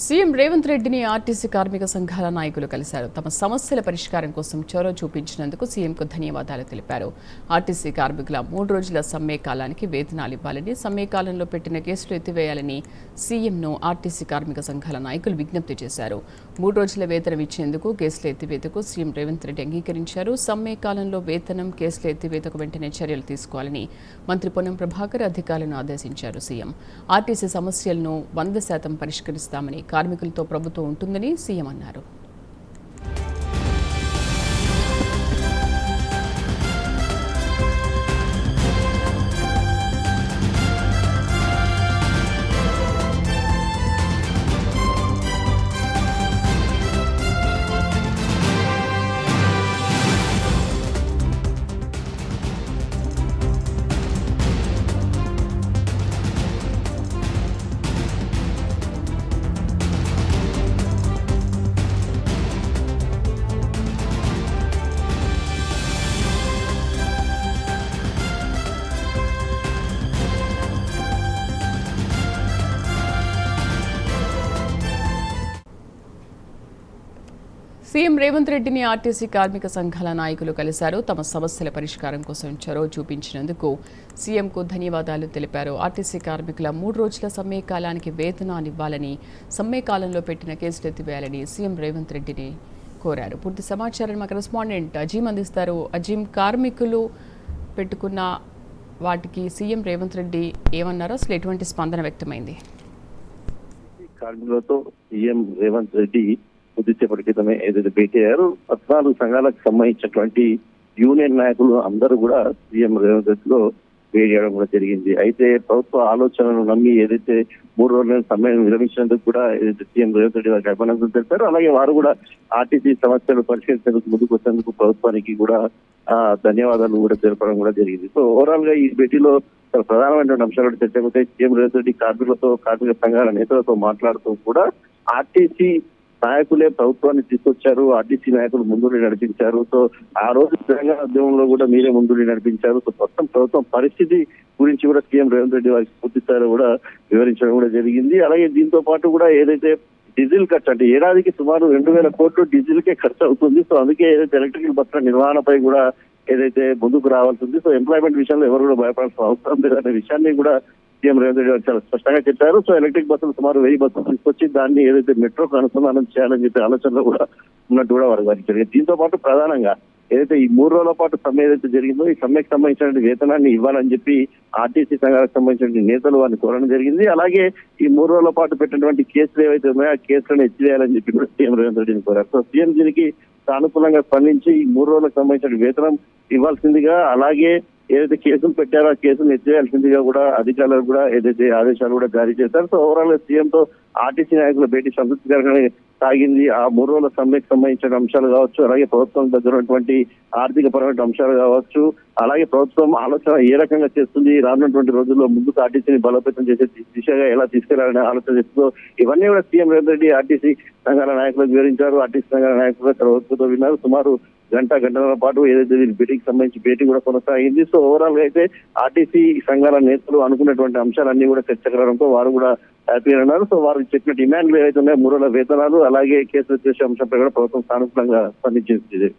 CM Revanth రెడ్డిని RTC కార్మిక సంఘాల నాయకులు కలిశారు. తమ సమస్యల పరిష్కారం కోసం చొరవ చూపించినందుకు సీఎంకు ధన్యవాదాలు తెలిపారు. ఆర్టీసీ కార్మికుల 3 రోజుల సమ్మె కాలానికి వేతనాలు ఇవ్వాలని, సమ్మె కాలంలో పెట్టిన కేసులు ఎత్తివేయాలని సీఎంను ఆర్టీసీ కార్మిక సంఘాల నాయకులు విజ్ఞప్తి చేశారు. 3 రోజుల వేతనం ఇచ్చేందుకు, కేసుల ఎత్తివేతకు సీఎం రేవంత్ రెడ్డి అంగీకరించారు. సమ్మె కాలంలో వేతనం, కేసుల ఎత్తివేతకు వెంటనే చర్యలు తీసుకోవాలని మంత్రి పొన్నం ప్రభాకర్ అధికారులను ఆదేశించారు. సీఎం ఆర్టీసీ సమస్యలను 100% పరిష్కరిస్తామని, కార్మికులతో ప్రభుత్వం ఉంటుందని సీఎం అన్నారు. సీఎం రేవంత్ రెడ్డిని ఆర్టీసీ కార్మిక సంఘాల నాయకులు కలిశారు. తమ సమస్యల పరిష్కారం కోసం చొరవ చూపించినందుకు సీఎంకు ధన్యవాదాలు తెలిపారు. ఆర్టీసీ కార్మికుల 3 రోజుల సమ్మె కాలానికి వేతనాలు ఇవ్వాలని, సమ్మె కాలంలో పెట్టిన కేసులు ఎత్తివేయాలని సీఎం రేవంత్ రెడ్డిని కోరారు. పూర్తి సమాచారం మా కరెస్పాండెంట్ అజీం అందిస్తారు. అజీం, కార్మికులు పెట్టుకున్న వాటికి సీఎం రేవంత్ రెడ్డి ఏమన్నారో, అసలు ఎటువంటి స్పందన వ్యక్తమైంది? కార్మికులతో సీఎం రేవంత్ రెడ్డి కొద్దిసేపటి క్రితమే ఏదైతే భేటీ అయ్యారు, 14 సంఘాలకు సంబంధించినటువంటి యూనియన్ నాయకులు అందరూ కూడా సీఎం రేవంత్ రెడ్డిలో భేటీ చేయడం కూడా జరిగింది. అయితే ప్రభుత్వ ఆలోచనను నమ్మి ఏదైతే 3 రోజుల సమ్మెను విరమించినందుకు కూడా ఏదైతే సీఎం రేవంత్ రెడ్డి వారికి అభినందనలు తెలిపారు. అలాగే వారు కూడా ఆర్టీసీ సమస్యలు పరిష్కరించేందుకు ముందుకు వచ్చేందుకు ప్రభుత్వానికి కూడా ధన్యవాదాలు కూడా తెలపడం కూడా జరిగింది. సో ఓవరాల్ గా ఈ భేటీలో ప్రధానమైనటువంటి అంశాలు చర్చకపోతే సీఎం రేవంత్ రెడ్డి కార్మికులతో, కార్మిక సంఘాల నేతలతో మాట్లాడుతూ కూడా ఆర్టీసీ నాయకులే ప్రభుత్వాన్ని తీసుకొచ్చారు, ఆర్టీసీ నాయకులు ముందుని నడిపించారు. సో ఆ రోజు తెలంగాణ ఉద్యమంలో కూడా మీరే ముందుని నడిపించారు. సో మొత్తం ప్రభుత్వం పరిస్థితి గురించి కూడా సీఎం రేవంత్ రెడ్డి వారికి పూర్తి స్థాయిలో కూడా వివరించడం కూడా జరిగింది. అలాగే దీంతో పాటు కూడా ఏదైతే డీజిల్ ఖర్చు, అంటే ఏడాదికి సుమారు 2000 కోట్లు డీజిల్ కే ఖర్చు అవుతుంది. సో అందుకే ఏదైతే ఎలక్ట్రికల్ బస్సుల నిర్వహణపై కూడా ఏదైతే ముందుకు రావాల్సి ఉంది. సో ఎంప్లాయ్మెంట్ విషయంలో ఎవరు కూడా భయపడాల్సిన అవసరం లేదనే విషయాన్ని కూడా సీఎం రేవంత్ రెడ్డి గారు చాలా స్పష్టంగా చెప్పారు. సో ఎలక్ట్రిక్ బస్సులు సుమారు 1000 బస్సులు తీసుకొచ్చి దాన్ని ఏదైతే మెట్రోకు అనుసంధానం చేయాలని చెప్పి ఆలోచనలో కూడా ఉన్నట్టు కూడా వారికి జరిగింది. దీంతో పాటు ప్రధానంగా ఏదైతే ఈ 3 రోజుల పాటు సమ్మె ఏదైతే జరిగిందో, ఈ సమ్మెకు సంబంధించిన వేతనాన్ని ఇవ్వాలని చెప్పి ఆర్టీసీ సంఘాలకు సంబంధించిన నేతలు వారిని కోరడం జరిగింది. అలాగే ఈ 3 రోజుల పాటు పెట్టినటువంటి కేసులు ఏవైతే ఉన్నాయో ఆ కేసులను ఎత్తివేయాలని చెప్పి కూడా సీఎం రేవంత్ రెడ్డిని కోరారు. సో సీఎం దీనికి సానుకూలంగా స్పందించి ఈ 3 రోజులకు సంబంధించిన వేతనం ఇవ్వాల్సిందిగా, అలాగే ఏదైతే కేసులు పెట్టారో ఆ కేసులు ఎత్తివేయాల్సిందిగా కూడా అధికారులు కూడా ఏదైతే ఆదేశాలు కూడా జారీ చేశారు. సో ఓవరాల్ గా సీఎం తో ఆర్టీసీ నాయకుల భేటీ సంతృప్తికరంగా సాగింది. ఆ 3 రోజుల సమ్మెకు సంబంధించిన అంశాలు కావచ్చు, అలాగే ప్రభుత్వం దగ్గర ఉన్నటువంటి ఆర్థిక పరమైన అంశాలు కావచ్చు, అలాగే ప్రభుత్వం ఆలోచన ఏ రకంగా చేస్తుంది, రానున్నటువంటి రోజుల్లో ముందుకు ఆర్టీసీని బలోపేతం చేసే దిశగా ఎలా తీసుకెళ్లాలనే ఆలోచన చేస్తుందో ఇవన్నీ కూడా సీఎం రేవంత్ రెడ్డి ఆర్టీసీ సంఘాల నాయకులకు వివరించారు. ఆర్టీసీ సంఘాల నాయకులు చాలా ఓపికతో విన్నారు. సుమారు గంటల పాటు ఏదైతే దీని భేటీకి సంబంధించి భేటీ కూడా కొనసాగింది. సో ఓవరాల్ గా అయితే ఆర్టీసీ సంఘాల నేతలు అనుకున్నటువంటి అంశాలన్నీ కూడా చర్చకరంతో వారు కూడా హ్యాపీ అన్నారు. సో వారు చెప్పిన డిమాండ్లు ఏవైతే ఉన్నాయో 3 రోజుల వేతనాలు, అలాగే కేసులు చేసే అంశంపై కూడా ప్రభుత్వం సానుకూలంగా స్పందించింది.